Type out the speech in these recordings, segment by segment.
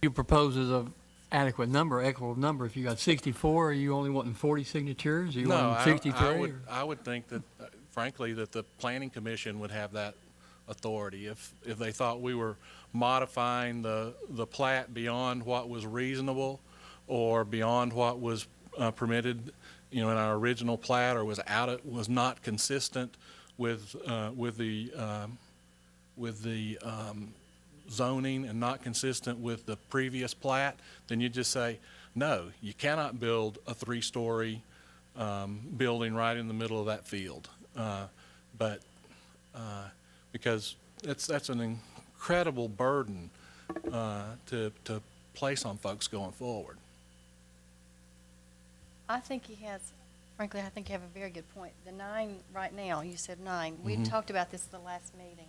You propose as a adequate number, equitable number. If you got 64, are you only wanting 40 signatures? Are you No, wanting 63? I would think that, frankly, that the Planning Commission would have that authority. If they thought we were modifying the plat beyond what was reasonable or beyond what was permitted, in our original plat, or was not consistent with the zoning and not consistent with the previous plat, then you just say, no, you cannot build a 3-story building right in the middle of that field. Because that's an incredible burden to place on folks going forward. I think frankly, I think you have a very good point. The 9 right now, you said 9. We talked about this at the last meeting.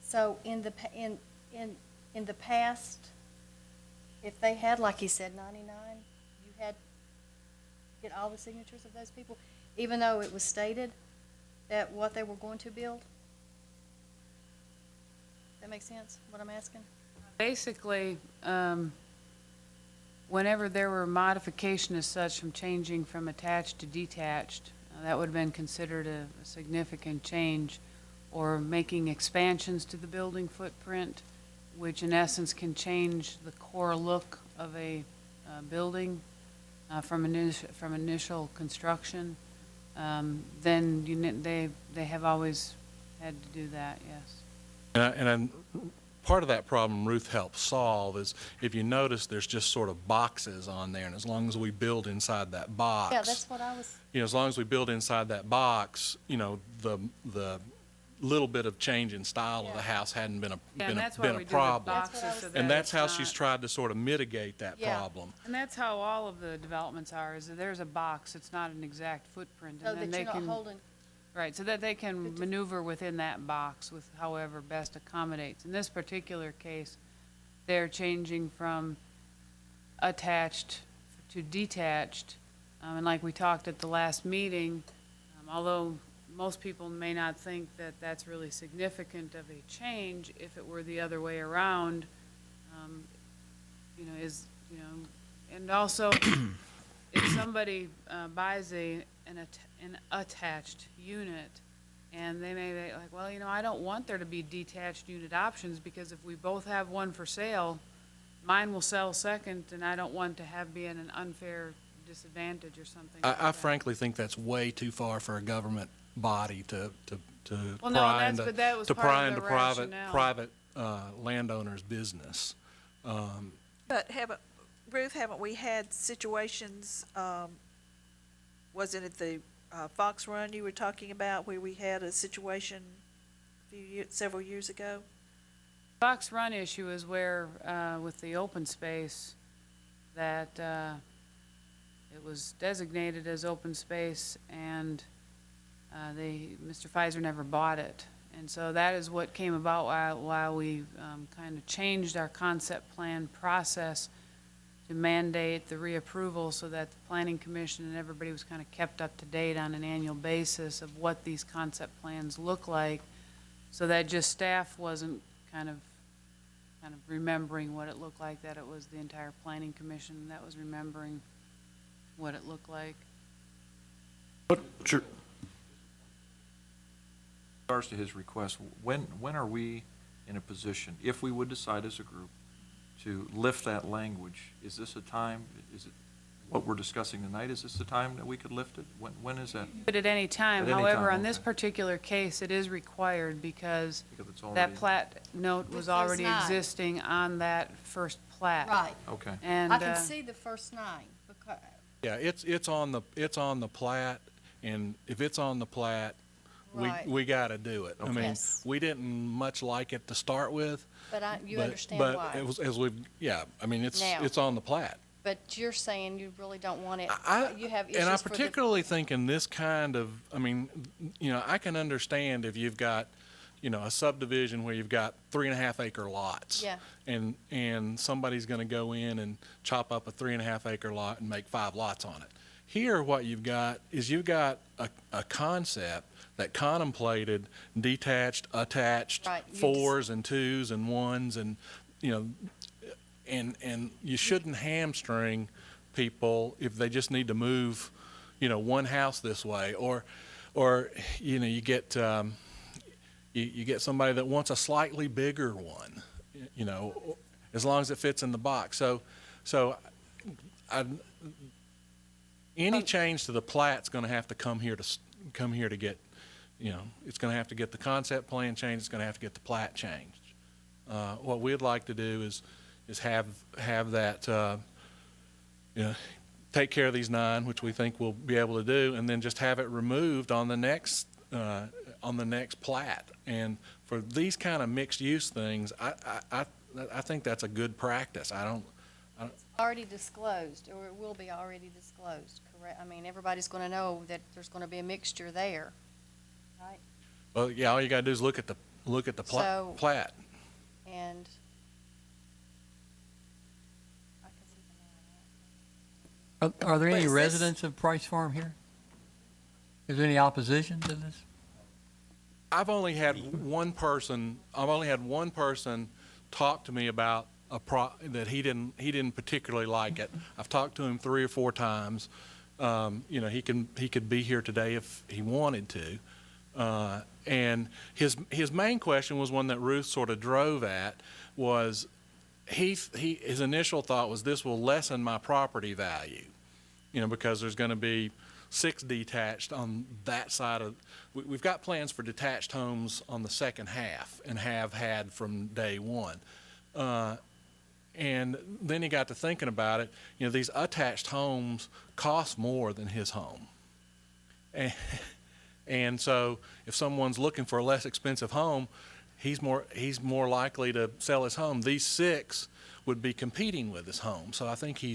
So in the past, if they had, like you said, 99, you had to get all the signatures of those people, even though it was stated that what they were going to build? That makes sense, what I'm asking? Basically, whenever there were modification as such from changing from attached to detached, that would have been considered a significant change, or making expansions to the building footprint, which in essence can change the core look of a building from initial construction. Then they have always had to do that, yes. And part of that problem Ruth helped solve is, if you notice, there's just sort of boxes on there, and as long as we build inside that box. Yeah, that's what I was. As long as we build inside that box, the little bit of change in style of the house hadn't been a problem. And that's how she's tried to sort of mitigate that problem. And that's how all of the developments are, is that there's a box, it's not an exact footprint. So And then that they you're can, not holding. right, so that they can maneuver within that box with however best accommodates. In this particular case, they're changing from attached to detached. And like we talked at the last meeting, although most people may not think that that's really significant of a change, if it were the other way around, and also if somebody buys an attached unit, and they may be like, well, I don't want there to be detached unit options, because if we both have one for sale, mine will sell second, and I don't want to be in an unfair disadvantage or something. I frankly think that's way too far for a government body to Well, no, but that was part of the rationale. private landowners' business. But Ruth, haven't we had situations, wasn't it the Fox Run you were talking about, where we had a situation several years ago? Fox Run issue is where, with the open space, that it was designated as open space, and Mr. Pfizer never bought it. And so that is what came about while we kind of changed our concept plan process to mandate the reapproval, so that the Planning Commission and everybody was kind of kept up to date on an annual basis of what these concept plans look like, so that just staff wasn't kind of remembering what it looked like, that it was the entire Planning Commission that was remembering what it looked like. Sure. In regards to his request, when are we in a position, if we would decide as a group to lift that language? Is this a time, is it what we're discussing tonight, is this the time that we could lift it? When is that? But at any time. At any However, time, on this okay. particular case, it is required because It's already, that plat note was those already 9. existing on that first plat. Right. okay. And I can see the first 9. Because, Yeah, it's on the plat, and if it's on the plat, Right. we got to do it. I mean, Yes. we didn't much like it to start with, but you understand but why. it was, I mean, Now. it's on the plat. But you're saying you really don't want it. You have issues And I for the. particularly think in this kind of, I mean, I can understand if you've got, a subdivision where you've got 3.5 acre lots. Yeah. And somebody's going to go in and chop up a 3.5 acre lot and make 5 lots on it. Here, what you've got is a concept that contemplated detached, attached, Right. 4s and 2s and 1s, and you know, and you shouldn't hamstring people if they just need to move, you know, one house this way, or you know, you get you get somebody that wants a slightly bigger one, you know, as long as it fits in the box. So any change to the plat's going to have to come here to get, you know, it's going to have to get the concept plan changed. It's going to have to get the plat changed. What we'd like to do is have that, you know, take care of these 9, which we think we'll be able to do, and then just have it removed on the next plat. And for these kind of mixed use things, I think that's a good practice. Already disclosed, or it will be already disclosed, correct? I mean, everybody's going to know that there's going to be a mixture there, right? Well, yeah, all you gotta do is look at the So- plat. And I can see the nine. Are there But any is this- residents of Pryse Farm here? Is there any opposition to this? I've only had one person talk to me about that he didn't particularly like it. I've talked to him 3 or 4 times. You know, he could be here today if he wanted to. And his main question was one that Ruth sort of drove at, was his initial thought was, this will lessen my property value, you know, because there's going to be 6 detached on that side of. We've got plans for detached homes on the second half and have had from day one. And then he got to thinking about it. You know, these attached homes cost more than his home. And so if someone's looking for a less expensive home, he's more likely to sell his home. These 6 would be competing with his home. So I think I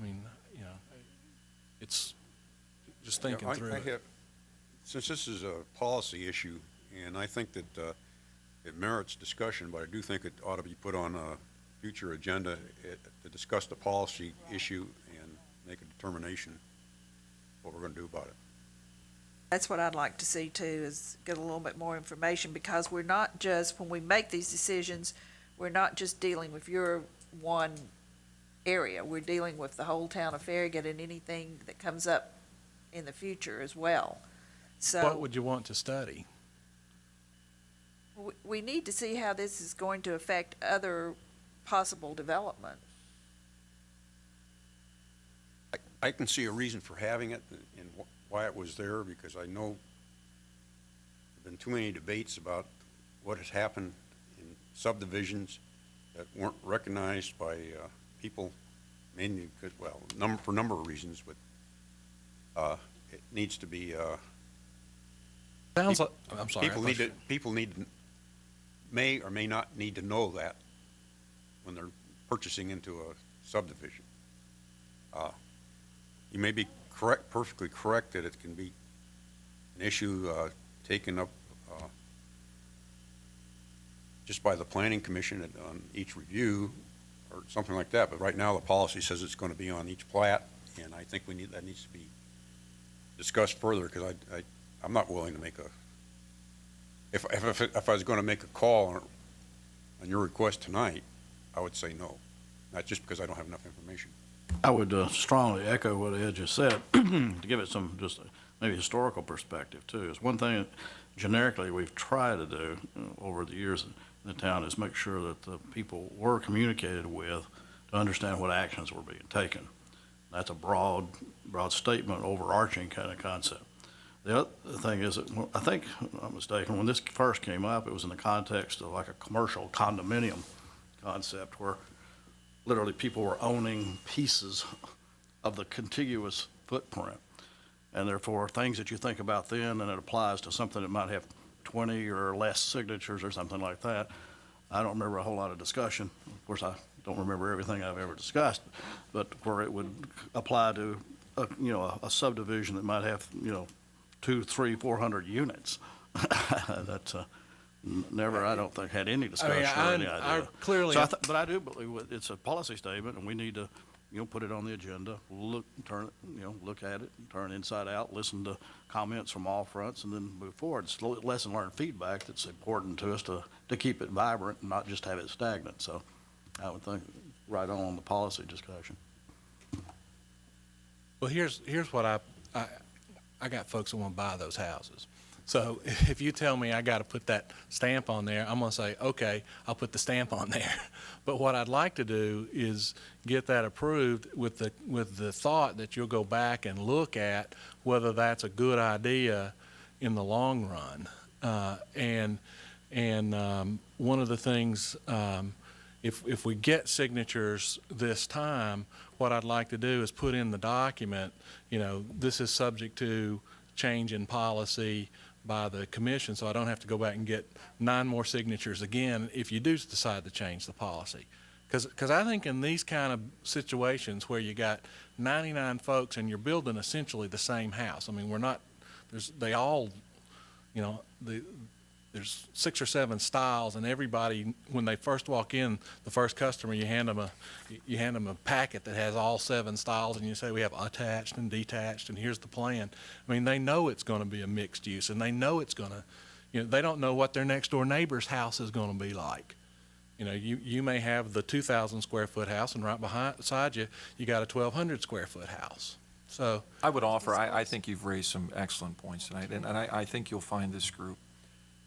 mean, you know, it's just thinking Yeah, through it. Since this is a policy issue, and I think that it merits discussion, but I do think it ought to be put on a future agenda to discuss the policy issue and make a determination what we're going to do about it. That's what I'd like to see too, is get a little bit more information, because we're not just, when we make these decisions, we're not just dealing with your one area. We're dealing with the whole town of Farragut and anything that comes up in the future as well. So What would you want to study? we need to see how this is going to affect other possible development. I can see a reason for having it and why it was there, because I know there've been too many debates about what has happened in subdivisions that weren't recognized by people, mainly because, well, for a number of reasons, but it needs to be. Sounds like, I'm sorry. People may or may not need to know that when they're purchasing into a subdivision. You may be correct, perfectly correct, that it can be an issue taken up just by the planning commission on each review or something like that. But right now, the policy says it's going to be on each plat, and I think that needs to be discussed further, because I'm not willing to make if I was going to make a call on your request tonight, I would say no, not just because I don't have enough information. I would strongly echo what Ed just said, to give it some just maybe historical perspective too. It's one thing generically we've tried to do over the years in the town is make sure that the people were communicated with to understand what actions were being taken. That's a broad statement, overarching kind of concept. The other thing is that I think, if I'm not mistaken, when this first came up, it was in the context of like a commercial condominium concept where literally people were owning pieces of the contiguous footprint. And therefore, things that you think about then, and it applies to something that might have 20 or less signatures or something like that. I don't remember a whole lot of discussion. Of course, I don't remember everything I've ever discussed, but where it would apply to a subdivision that might have 200, 300, 400 units. That's never, I don't think, had any discussion or any idea. Clearly. So but I do believe it's a policy statement, and we need to put it on the agenda, look, turn it, look at it, turn it inside out, listen to comments from all fronts, and then move forward. It's lesson learned feedback that's important to us to keep it vibrant and not just have it stagnant. So I would think right on the policy discussion. Well, here's what I got folks that want to buy those houses. So if you tell me I got to put that stamp on there, I'm going to say, okay, I'll put the stamp on there. But what I'd like to do is get that approved with the thought that you'll go back and look at whether that's a good idea in the long run. One of the things, if we get signatures this time, what I'd like to do is put in the document, this is subject to change in policy by the commission, so I don't have to go back and get 9 more signatures again if you do decide to change the policy. Because I think in these kind of situations where you got 99 folks and you're building essentially the same house, I mean, there's 6 or 7 styles, and everybody, when they first walk in, the first customer, you hand them a packet that has all 7 styles, and you say we have attached and detached, and here's the plan. I mean, they know it's going to be a mixed use, and they know it's going to, they don't know what their next door neighbor's house is going to be like. You may have the 2,000 square foot house, and right beside you, you got a 1,200 square foot house. So I would offer, I think you've raised some excellent points tonight, and I think you'll find this group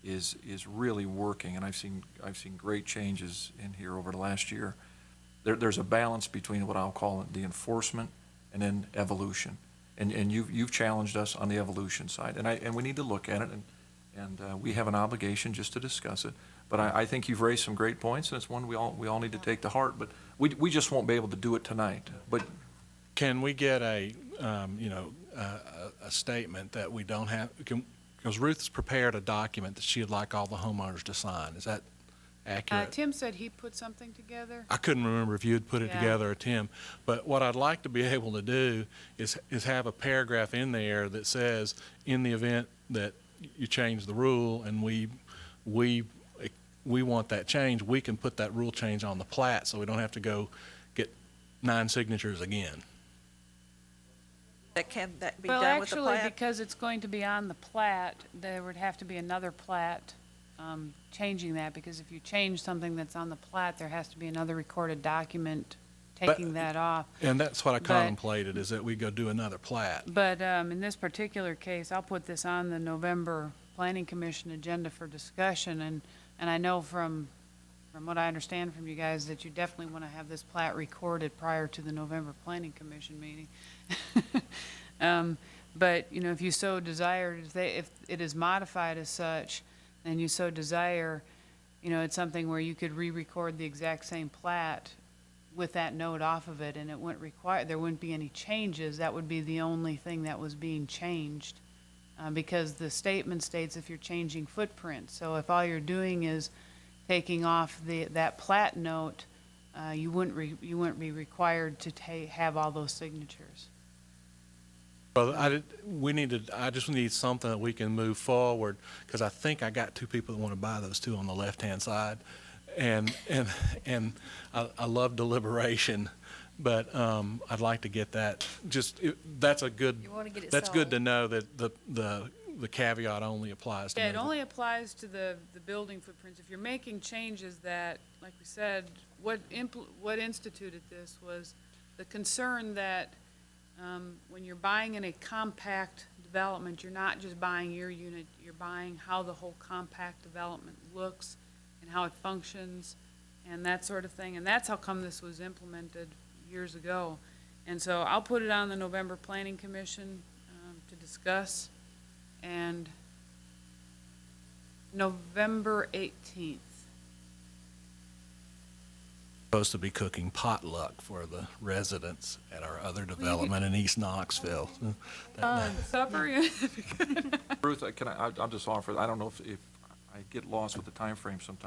is really working, and I've seen great changes in here over the last year. There's a balance between what I'll call the enforcement and then evolution, and you've challenged us on the evolution side, and we need to look at it, and we have an obligation just to discuss it. But I think you've raised some great points, and it's one we all need to take to heart. But we just won't be able to do it tonight. But can we get a statement that we don't have? Because Ruth's prepared a document that she'd like all the homeowners to sign. Is that accurate? Tim said he put something together. I couldn't remember if you had put it together or Tim. But what I'd like to be able to do is have a paragraph in there that says, in the event that you change the rule and we want that change, we can put that rule change on the plat so we don't have to go get 9 signatures again. Can that be Well, done with the actually, plat? because it's going to be on the plat, there would have to be another plat changing that, because if you change something that's on the plat, there has to be another recorded document taking that off. And that's what I But- contemplated, is that we go do another plat. But in this particular case, I'll put this on the November Planning Commission agenda for discussion, and I know from what I understand from you guys that you definitely want to have this plat recorded prior to the November Planning Commission meeting. But, if you so desire, if it is modified as such, and you so desire, it's something where you could re-record the exact same plat with that note off of it, and it wouldn't require, there wouldn't be any changes. That would be the only thing that was being changed, because the statement states if you're changing footprint. So if all you're doing is taking off that plat note, you wouldn't be required to have all those signatures. Well, I just need something that we can move forward, because I think I got 2 people that want to buy those 2 on the left-hand side. And I love deliberation, but I'd like to get that. That's a good. You want to get it That's good sold. to know that the caveat only applies to. Yeah, it only applies to the building footprints. If you're making changes that, like we said, what instituted this was the concern that when you're buying in a compact development, you're not just buying your unit, you're buying how the whole compact development looks and how it functions and that sort of thing. And that's how come this was implemented years ago. And so I'll put it on the November Planning Commission to discuss. And November 18th. Supposed to be cooking potluck for the residents at our other development in East Knoxville. Supper? Ruth, I'll just offer, I don't know if I get lost with the time frame sometimes.